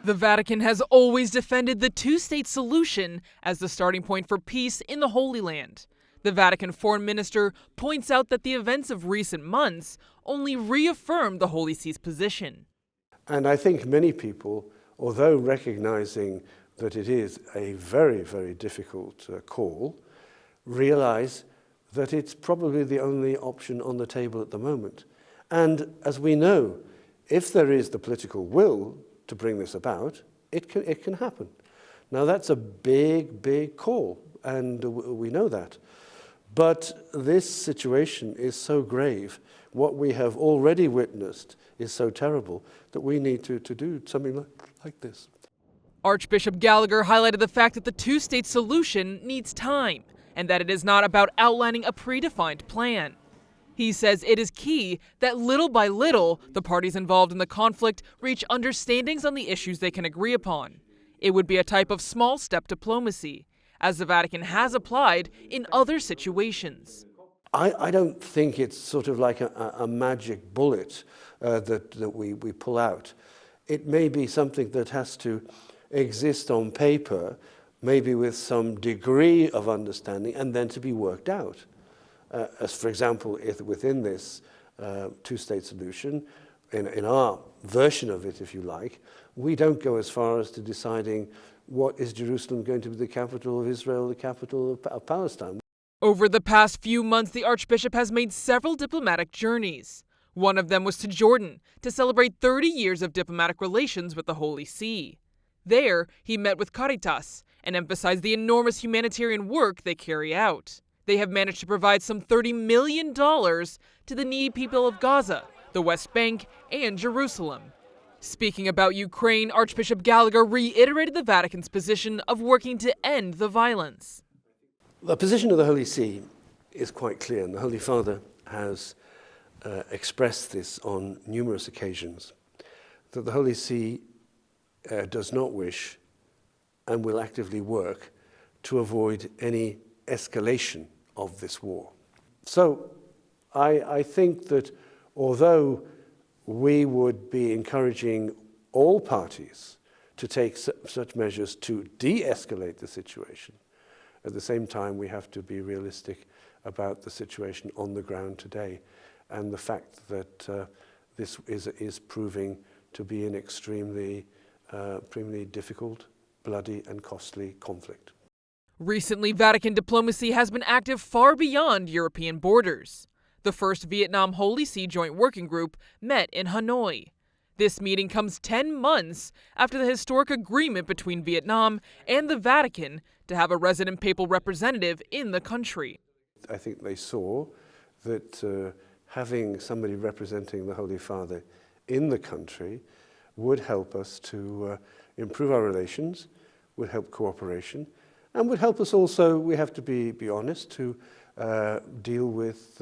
The Vatican has always defended the two-state solution as the starting point for peace in the Holy Land. The Vatican Foreign Minister points out that the events of recent months only reaffirmed the Holy See's position. And I think many people, although recognizing that it is a very, very difficult call, realize that it's probably the only option on the table at the moment. And as we know, if there is the political will to bring this about, it can happen. Now that's a big, big call, and we know that. But this situation is so grave, what we have already witnessed is so terrible, that we need to do something like this. Archbishop Gallagher highlighted the fact that the two-state solution needs time, and that it is not about outlining a predefined plan. He says it is key that little by little, the parties involved in the conflict reach understandings on the issues they can agree upon. It would be a type of small-step diplomacy, as the Vatican has applied in other situations. I don't think it's sort of like a magic bullet that we pull out. It may be something that has to exist on paper, maybe with some degree of understanding, and then to be worked out. As for example, if within this two-state solution, in our version of it, if you like, we don't go as far as to deciding what is Jerusalem going to be the capital of Israel, the capital of Palestine. Over the past few months, the Archbishop has made several diplomatic journeys. One of them was to Jordan to celebrate 30 years of diplomatic relations with the Holy See. There, he met with Caritas and emphasized the enormous humanitarian work they carry out. They have managed to provide some $30 million to the needy people of Gaza, the West Bank, and Jerusalem. Speaking about Ukraine, Archbishop Gallagher reiterated the Vatican's position of working to end the violence. The position of the Holy See is quite clear, and the Holy Father has expressed this on numerous occasions, that the Holy See does not wish and will actively work to avoid any escalation of this war. So I think that although we would be encouraging all parties to take such measures to de-escalate the situation, at the same time we have to be realistic about the situation on the ground today and the fact that this is proving to be an extremely difficult, bloody and costly conflict. Recently, Vatican diplomacy has been active far beyond European borders. The first Vietnam Holy See Joint Working Group met in Hanoi. This meeting comes 10 months after the historic agreement between Vietnam and the Vatican to have a resident papal representative in the country. I think they saw that having somebody representing the Holy Father in the country would help us to improve our relations, would help cooperation, and would help us also, we have to be honest, to deal with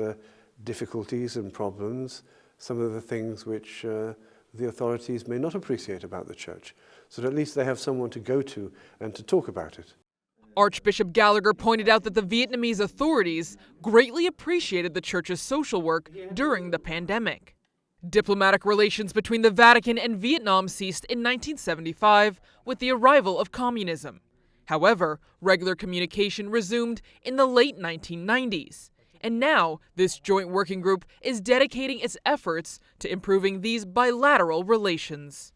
difficulties and problems, some of the things which the authorities may not appreciate about the Church, so that at least they have someone to go to and to talk about it. Archbishop Gallagher pointed out that the Vietnamese authorities greatly appreciated the Church's social work during the pandemic. Diplomatic relations between the Vatican and Vietnam ceased in 1975 with the arrival of communism. However, regular communication resumed in the late 1990s. And now, this joint working group is dedicating its efforts to improving these bilateral relations.